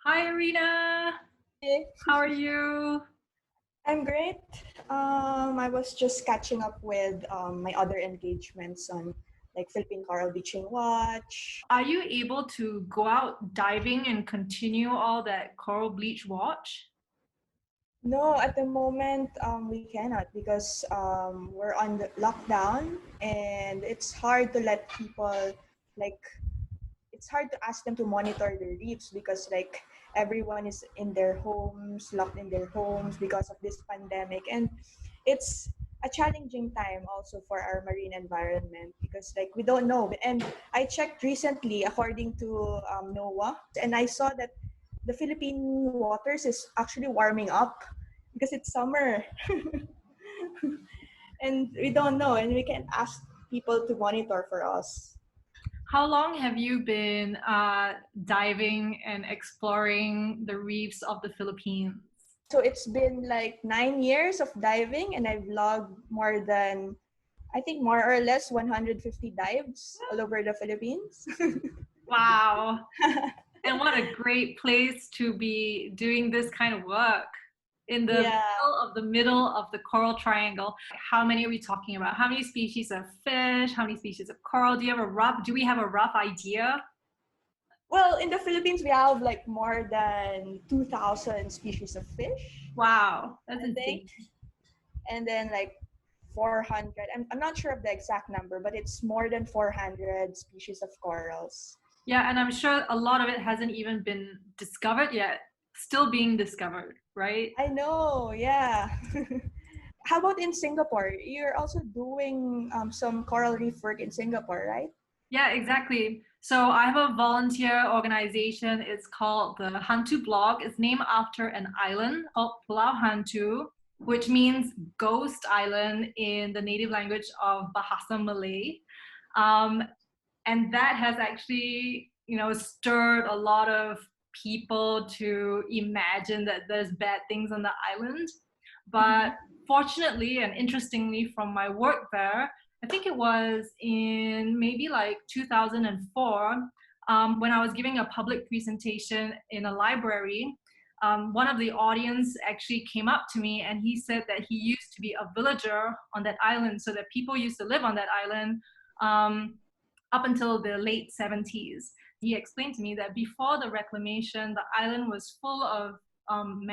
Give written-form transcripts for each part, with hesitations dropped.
Hi, Erina. Hey, How are you? I'm great. I was just catching up with my other engagements on like Philippine Coral Bleaching Watch. Are you able to go out diving and continue all that coral bleach watch? No, at the moment we cannot because we're on the lockdown and it's hard to let people like it's hard to ask them to monitor the reefs because like everyone is in their homes, locked in their homes because of this pandemic, and it's a challenging time also for our marine environment because like we don't know. And I checked recently according to NOAA, and I saw that the Philippine waters is actually warming up because it's summer. And we don't know, and we can ask people to monitor for us. How long have you been diving and exploring the reefs of the Philippines? So it's been like 9 years of diving, and I've logged more than, I think, more or less 150 dives all over the Philippines. Wow. And what a great place to be doing this kind of work in the Yeah. middle of the coral triangle. How many are we talking about? How many species of fish? How many species of coral? Do we have a rough idea? Well, in the Philippines, we have like more than 2,000 species of fish, Wow, that's I think. insane. And then like 400, I'm not sure of the exact number, but it's more than 400 species of corals. Yeah, and I'm sure a lot of it hasn't even been discovered yet. Still being discovered, right? I know, yeah. How about in Singapore? You're also doing some coral reef work in Singapore, right? Yeah, exactly. So I have a volunteer organization. It's called the Hantu Blog. It's named after an island called Pulau Hantu, which means ghost island in the native language of Bahasa Malay. Um, and that has actually, stirred a lot of people to imagine that there's bad things on the island. But Mm-hmm. fortunately and interestingly, from my work there, I think it was in maybe like 2004, when I was giving a public presentation in a library. One of the audience actually came up to me and he said that he used to be a villager on that island, so that people used to live on that island um, up until the late 70s. He explained to me that before the reclamation, the island was full of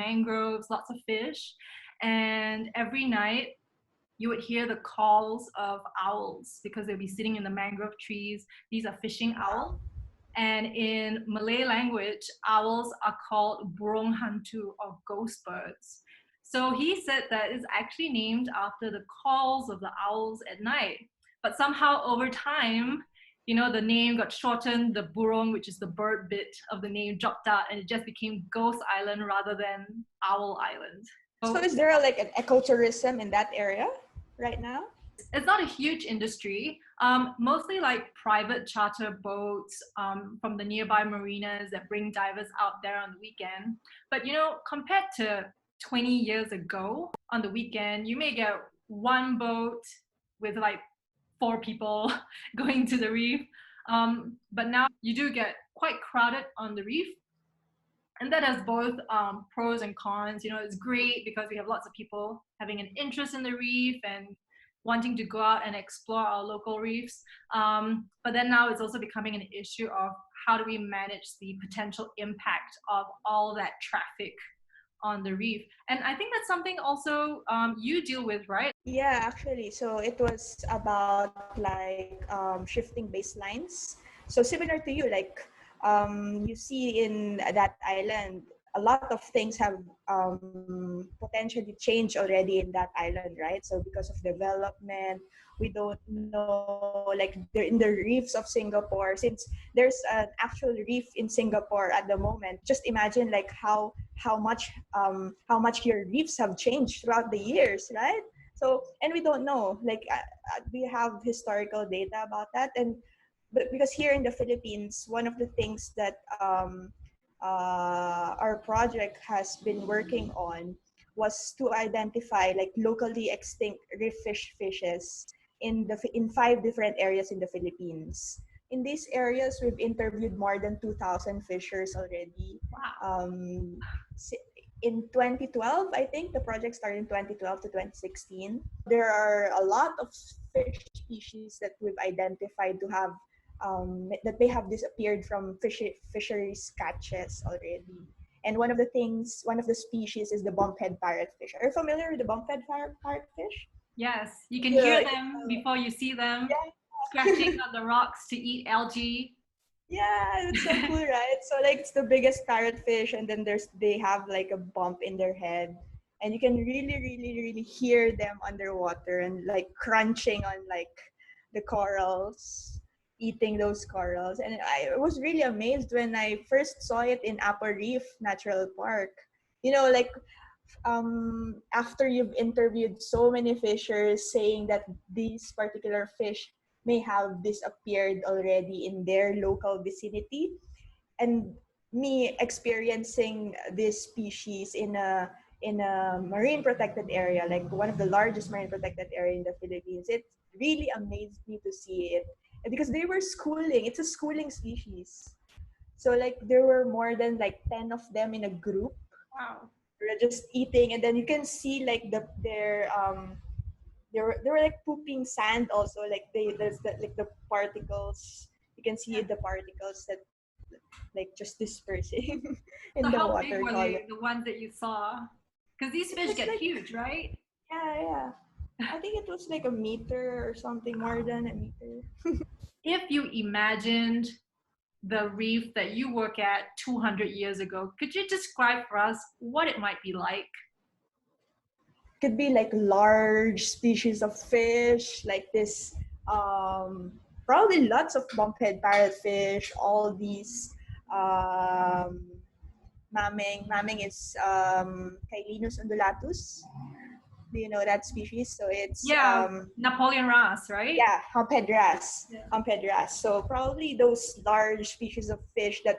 mangroves, lots of fish, and every night you would hear the calls of owls because they'd be sitting in the mangrove trees. These are fishing owls. Wow. And in Malay language, owls are called burung hantu, or ghost birds. So he said that it's actually named after the calls of the owls at night. But somehow over time, the name got shortened, the burung, which is the bird bit of the name, dropped out, and it just became Ghost Island rather than Owl Island. So So is there like an ecotourism in that area right now? it's not a huge industry. Mostly like private charter boats from the nearby marinas that bring divers out there on the weekend. But compared to 20 years ago, on the weekend, you may get one boat with like four people going to the reef. But now you do get quite crowded on the reef, and that has both pros and cons. It's great because we have lots of people having an interest in the reef and wanting to go out and explore our local reefs. But then now it's also becoming an issue of how do we manage the potential impact of all that traffic on the reef. And I think that's something also you deal with, right? Yeah, actually. So it was about like shifting baselines. So similar to you, like you see in that island, a lot of things have potentially changed already in that island, right? So because of development, we don't know, like they're in the reefs of Singapore, since there's an actual reef in Singapore at the moment. Just imagine like how much your reefs have changed throughout the years, right? So, and we don't know, like, we have historical data about that. And but because here in the Philippines, one of the things that our project has been working on was to identify like locally extinct reef fishes in 5 different areas in the Philippines. in these areas, we've interviewed more than 2,000 fishers already. Wow. In 2012, I think the project started in 2012 to 2016. There are a lot of fish species that we've identified to have that may have disappeared from fisheries catches already. And one of the species is the bumphead parrotfish. Are you familiar with the bumphead parrotfish? Yes, you can Yeah, hear them before you see them, yeah. scratching on the rocks to eat algae. Yeah, it's so cool, right? So like it's the biggest parrotfish, and then they have like a bump in their head, and you can really, really, really hear them underwater and like crunching on like the corals, eating those corals. And I was really amazed when I first saw it in Upper Reef Natural Park. You know, like after you've interviewed so many fishers saying that these particular fish may have disappeared already in their local vicinity, and me experiencing this species in a marine protected area, like one of the largest marine protected area in the Philippines, it really amazed me to see it because they were schooling. It's a schooling species. So like there were more than like 10 of them in a group. Wow. They're just eating, and then you can see like they were like pooping sand also, like there's like the particles, you can see Yeah. the particles that like just dispersing in the So how water big were column. they, the ones that you saw? Because these It fish was get like, huge, right? yeah, I think it was like a meter or something, more than a meter. If you imagined the reef that you work at 200 years ago, could you describe for us what it might be like? Could be like large species of fish like this, probably lots of bumphead parrotfish, all these um Maming is Caelinus undulatus. Do you know that species? So it's Yeah, Napoleon Ross, right? yeah, humphead wrasse. Yeah. Humphead wrasse. So probably those large species of fish that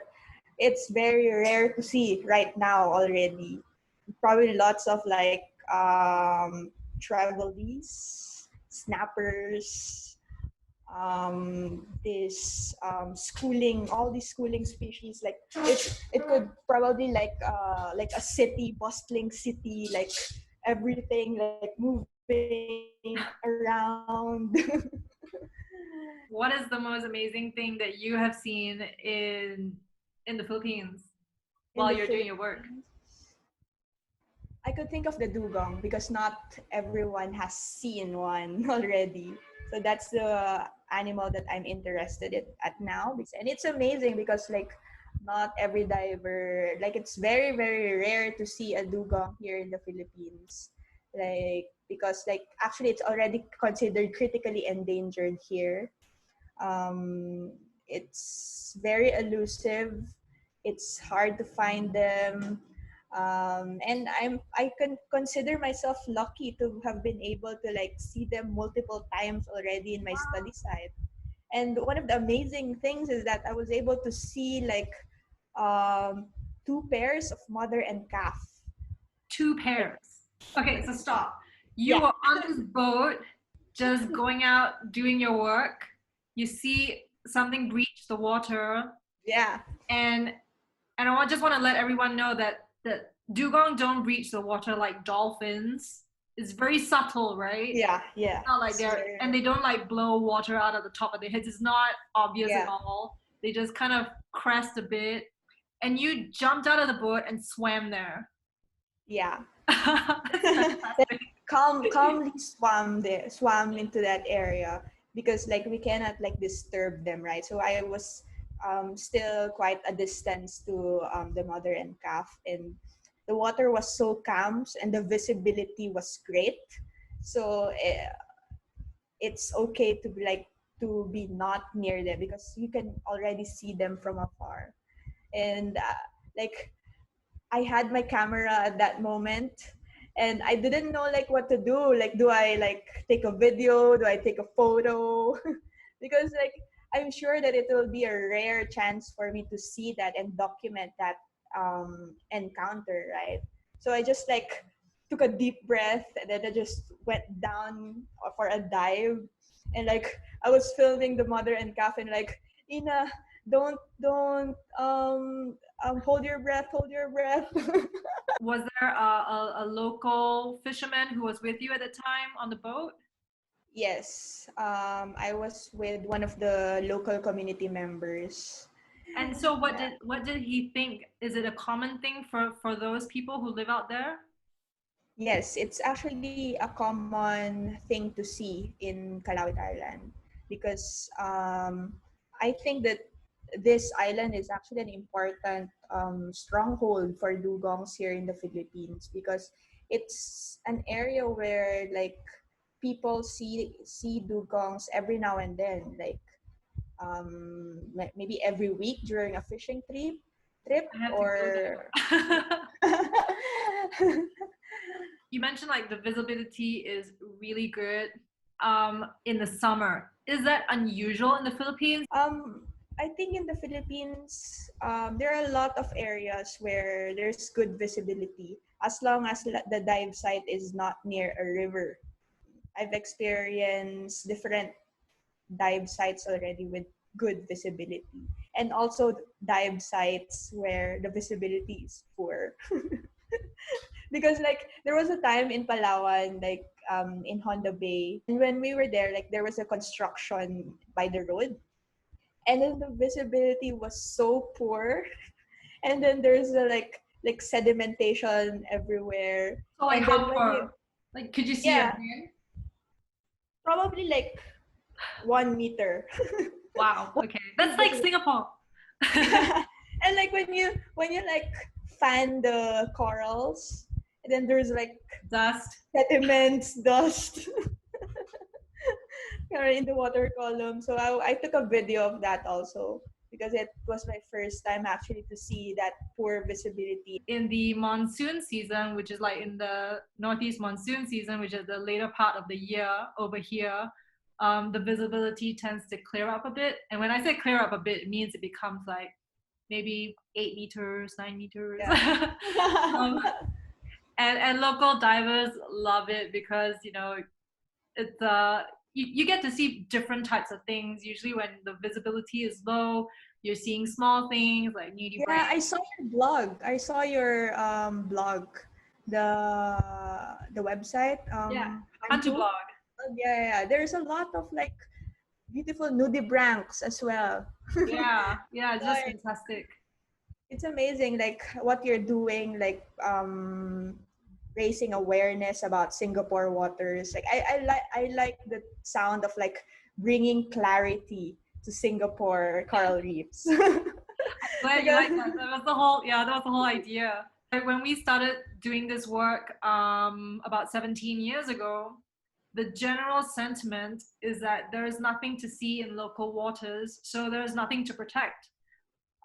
it's very rare to see right now already. Probably lots of like trevally, snappers, this schooling, all these schooling species, like it could probably like a city, bustling city, like everything like moving around. What is the most amazing thing that you have seen in the Philippines In while the you're doing your work? Philippines, I could think of the dugong because not everyone has seen one already. So that's the animal that I'm interested in at now. And it's amazing because like not every diver, like it's very, very rare to see a dugong here in the Philippines. Like because like actually it's already considered critically endangered here. Um, it's very elusive. It's hard to find them. And I can consider myself lucky to have been able to like see them multiple times already in my study site. And one of the amazing things is that I was able to see like um, two pairs of mother and calf. Two Like pairs. Okay, so stop. You yeah, were on this boat, just going out doing your work. You see something breach the water, yeah, and I just want to let everyone know that dugong don't breach the water like dolphins. It's very subtle, right? yeah. Not like It's they're very, and they don't like blow water out of the top of their heads. It's not obvious at yeah, all. They just kind of crest a bit, and you jumped out of the boat and swam there. yeah. That's fantastic. Calmly swam into that area because like we cannot like disturb them, right? So I was still quite a distance to the mother and calf, and the water was so calm and the visibility was great. So it's okay to be like to be not near them because you can already see them from afar. And like I had my camera at that moment, and I didn't know like what to do. Like, do I like take a video? Do I take a photo? Because like I'm sure that it will be a rare chance for me to see that and document that encounter, right? So I just like took a deep breath, and then I just went down for a dive, and like I was filming the mother and calf, and like Ina, don't hold your breath, hold your breath. Was there a local fisherman who was with you at the time on the boat? Yes, I was with one of the local community members. And so Yeah. what did he think? Is it a common thing for those people who live out there? Yes, it's actually a common thing to see in Calawit Island because I think that this island is actually an important stronghold for dugongs here in the Philippines because it's an area where like people see dugongs every now and then, like maybe every week during a fishing trip I have to go or there. You mentioned like the visibility is really good in the summer. Is that unusual in the Philippines? I think in the Philippines, there are a lot of areas where there's good visibility as long as the dive site is not near a river. I've experienced different dive sites already with good visibility, and also dive sites where the visibility is poor. Because like there was a time in Palawan, like in Honda Bay, and when we were there, like there was a construction by the road, and then the visibility was so poor, and then there's a like sedimentation everywhere, So like and then how when you far? Like could you see your yeah, hand? probably like 1 meter. Wow. Okay. That's like Visibility. Singapore. And like when you like fan the corals, and then there's like Dust. sediments, dust in the water column. So I took a video of that also because it was my first time actually to see that poor visibility. In the monsoon season, which is like in the northeast monsoon season, which is the later part of the year over here, the visibility tends to clear up a bit. And when I say clear up a bit, it means it becomes like maybe 8 meters, 9 meters. Yeah. um, and local divers love it because it's you get to see different types of things. Usually, when the visibility is low, you're seeing small things like nudibranch. Yeah, I saw your blog. I saw your blog, the website Yeah, fun to Hantu. blog. Yeah. There's a lot of like beautiful nudibranchs as well. Yeah, it's just Like, fantastic. it's amazing like what you're doing, like raising awareness about Singapore waters. Like I like the sound of like bringing clarity to Singapore coral reefs. Glad you Because like that. That was the whole idea. Like when we started doing this work about 17 years ago, the general sentiment is that there is nothing to see in local waters, so there is nothing to protect.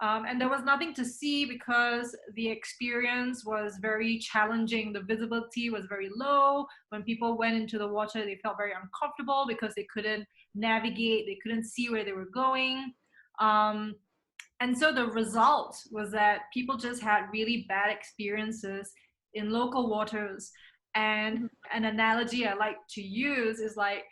And there was nothing to see because the experience was very challenging. The visibility was very low. When people went into the water, they felt very uncomfortable because they couldn't navigate, they couldn't see where they were going. Um, and so the result was that people just had really bad experiences in local waters. And an analogy I like to use is like,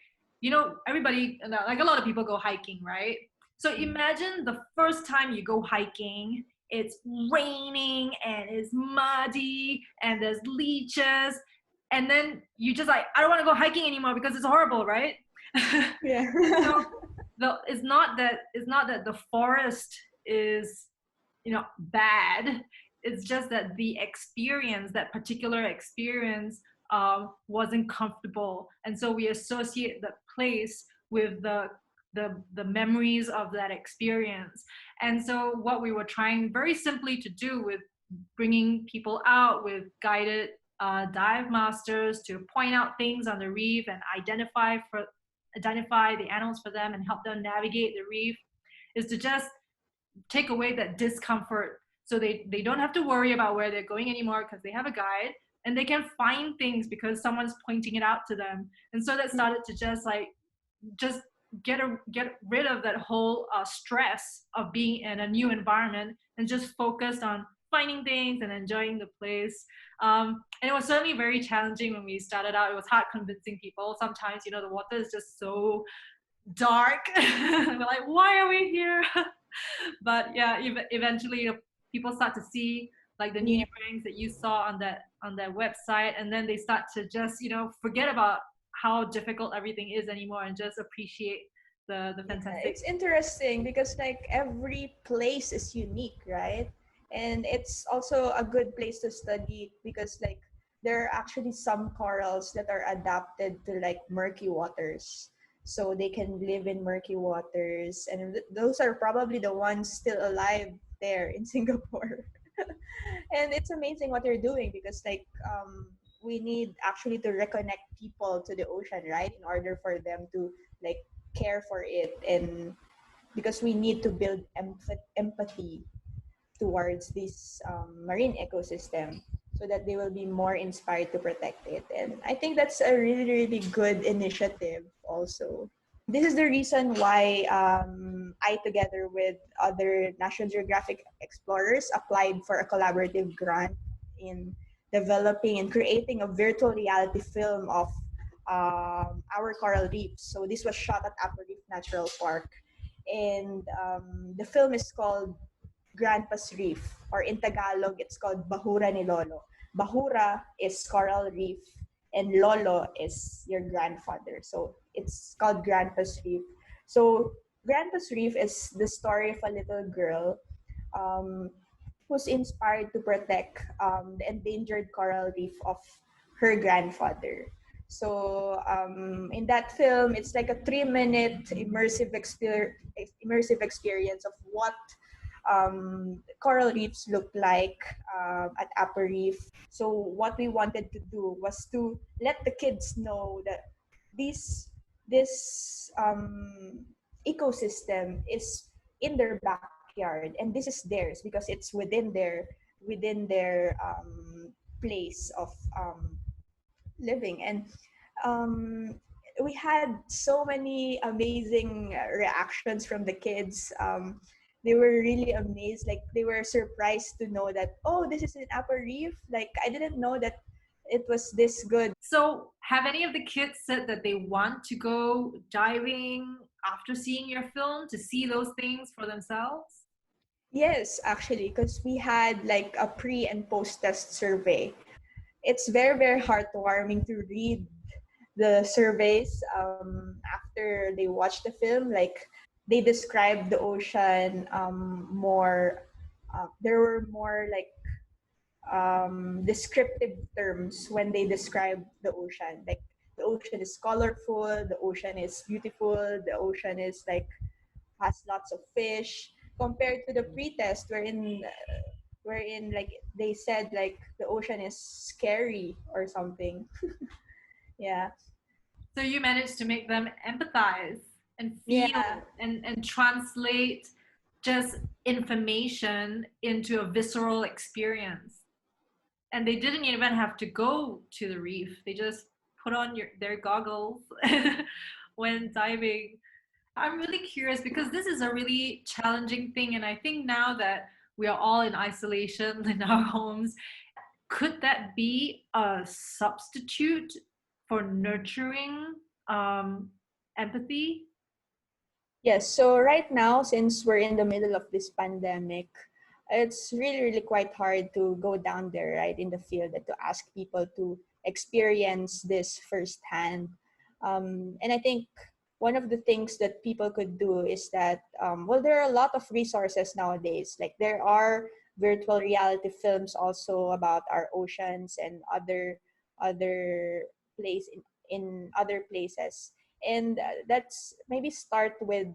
everybody, like a lot of people go hiking, right? So imagine the first time you go hiking, it's raining and it's muddy and there's leeches. And then you just like, I don't want to go hiking anymore because it's horrible, right? yeah. So it's not that the forest is bad. It's just that that particular experience wasn't comfortable, and so we associate the place with the memories of that experience. And so what we were trying very simply to do with bringing people out with guided dive masters to point out things on the reef and identify the animals for them and help them navigate the reef is to just take away that discomfort, so they don't have to worry about where they're going anymore because they have a guide and they can find things because someone's pointing it out to them. And so that started to just get rid of that whole stress of being in a new environment and just focus on finding things and enjoying the place. And it was certainly very challenging when we started out. It was hard convincing people. Sometimes, the water is just so dark. We're like, why are we here? But yeah, eventually people start to see like the Yeah. nudibranchs that you saw on that website, and then they start to just forget about how difficult everything is anymore and just appreciate the Yeah, fantastic. it's interesting because like every place is unique, right? And it's also a good place to study because like there are actually some corals that are adapted to like murky waters. So they can live in murky waters, and those are probably the ones still alive there in Singapore. And it's amazing what they're doing because like we need actually to reconnect people to the ocean, right? In order for them to like care for it, and because we need to build empathy towards this marine ecosystem so that they will be more inspired to protect it. And I think that's a really, really good initiative also. This is the reason why I, together with other National Geographic explorers, applied for a collaborative grant in developing and creating a virtual reality film of our coral reefs. So this was shot at Upper Reef Natural Park, and the film is called Grandpa's Reef, or in Tagalog, it's called Bahura ni Lolo. Bahura is coral reef, and Lolo is your grandfather. So it's called Grandpa's Reef. So Grandpa's Reef is the story of a little girl um, who's inspired to protect the endangered coral reef of her grandfather. So in that film, it's like a 3-minute immersive experience of what coral reefs look like at Upper Reef. So what we wanted to do was to let the kids know that this ecosystem is in their backyard, and this is theirs because it's within their place of living. And um, we had so many amazing reactions from the kids. They were really amazed, like they were surprised to know that, oh, this is an Upper Reef. Like I didn't know that it was this good. So have any of the kids said that they want to go diving after seeing your film to see those things for themselves? Yes, actually, because we had like a pre and post test survey. It's very, very heartwarming to read the surveys after they watch the film. Like they described the ocean more. There were more like descriptive terms when they describe the ocean. Like the ocean is colorful, the ocean is beautiful, the ocean is like has lots of fish, compared to the pre-test wherein like they said like the ocean is scary or something. Yeah. So you managed to make them empathize and feel Yeah. and translate just information into a visceral experience. And they didn't even have to go to the reef. They just put on their goggles when diving. I'm really curious because this is a really challenging thing. And I think now that we are all in isolation in our homes, could that be a substitute for nurturing empathy? Yes, so right now, since we're in the middle of this pandemic, it's really, really quite hard to go down there, right, in the field and to ask people to experience this firsthand. And I think one of the things that people could do is that, well, there are a lot of resources nowadays. Like there are virtual reality films also about our oceans and other place in other places, and that's maybe start with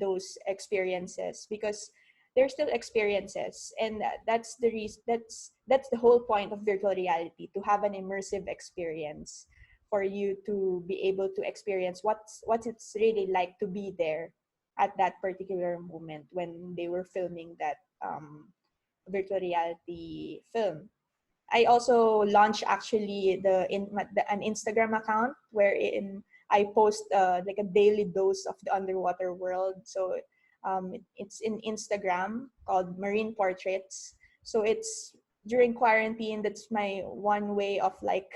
those experiences because they're still experiences, and that's the whole point of virtual reality, to have an immersive experience for you to be able to experience what it's really like to be there at that particular moment when they were filming that virtual reality film. I also launched actually an Instagram account wherein I post like a daily dose of the underwater world. So it's in Instagram called Marine Portraits. So it's during quarantine. That's my one way of like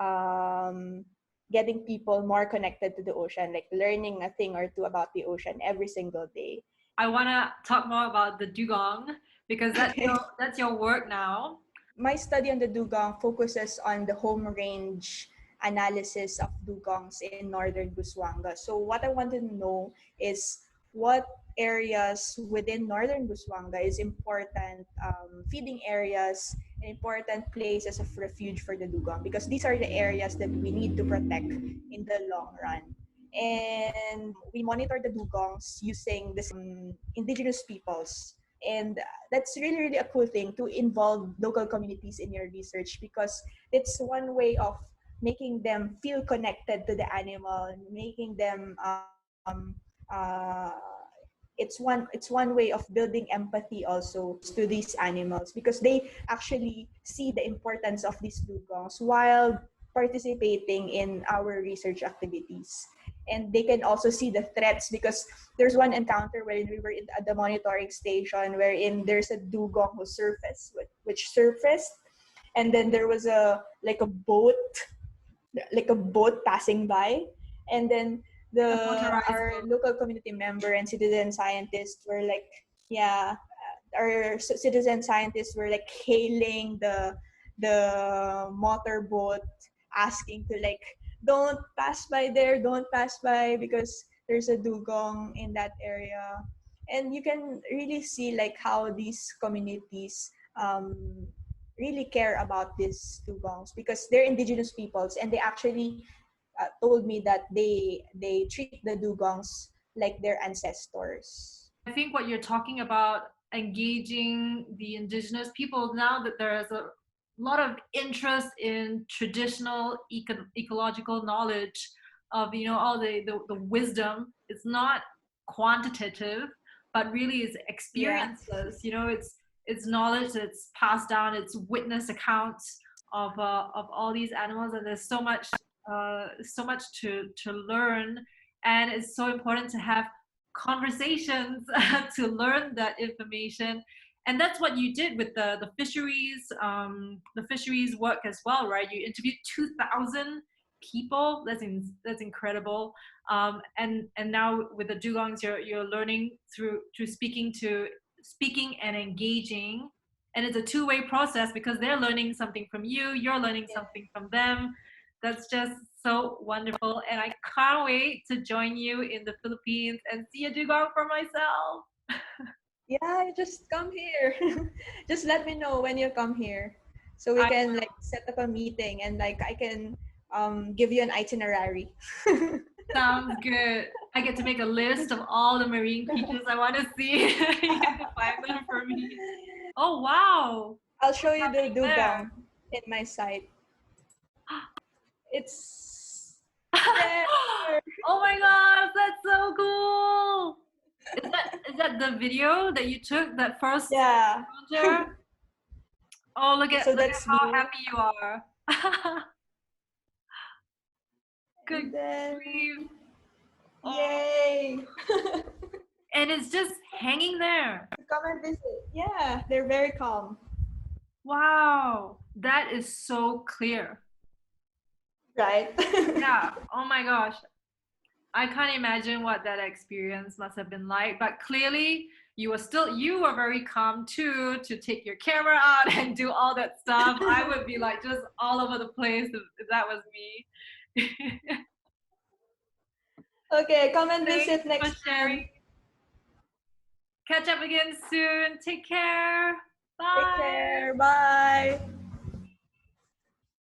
um, getting people more connected to the ocean, like learning a thing or two about the ocean every single day. I want to talk more about the dugong because Okay. that's your work now. My study on the dugong focuses on the home range analysis of dugongs in northern Busuanga. So what I want to know is what areas within northern Busuanga is important feeding areas and important places of refuge for the dugong, because these are the areas that we need to protect in the long run. And we monitor the dugongs using this indigenous peoples, and that's really really a cool thing to involve local communities in your research, because it's one way of making them feel connected to the animal, making them it's one way of building empathy also to these animals, because they actually see the importance of these dugongs while participating in our research activities. And they can also see the threats, because there's one encounter where we were at the monitoring station wherein there's a dugong who which surfaced, and then there was a boat passing by, and then A motorized our boat. local community member and citizen scientists were like, yeah, our citizen scientists were like hailing the motorboat, asking to like, don't pass by there, don't pass by, because there's a dugong in that area. And you can really see like how these communities really care about these dugongs, because they're indigenous peoples, and they actually told me that they treat the dugongs like their ancestors. I think what you're talking about, engaging the indigenous people, now that there is a lot of interest in traditional ecological knowledge of, all the wisdom. It's not quantitative, but really is Yeah. experiences. It's knowledge that's passed down. It's witness accounts of all these animals, and there's so much to learn, and it's so important to have conversations to learn that information. And that's what you did with the fisheries work as well, right? You interviewed 2,000 people. That's incredible. And now with the dugongs, you're learning through speaking and engaging, and it's a two-way process because they're learning something from you, you're learning Yeah. something from them. That's just so wonderful. And I can't wait to join you in the Philippines and see a dugong for myself. Yeah, just come here. Just let me know when you come here, so we I can like set up a meeting, and like I can give you an itinerary. Sounds good. I get to make a list of all the marine creatures I want to see. You get to find them for me. Oh, wow. I'll show What's you the happening there? dugong in my site. It's there. Oh my gosh, that's so cool. Is that the video that you took, that first Yeah. encounter? Oh, look at So look at that's how me. happy you are. Good And then, grief. Oh, yay! and it's just hanging there. Come and visit. Yeah, they're very calm. Wow, that is so clear. Right? Yeah. Oh my gosh. I can't imagine what that experience must have been like, but clearly you were very calm too, to take your camera out and do all that stuff. I would be like just all over the place if that was me. Okay, come and Thanks visit for next sharing. time. Catch up again soon. Take care. Take Bye. care. Bye.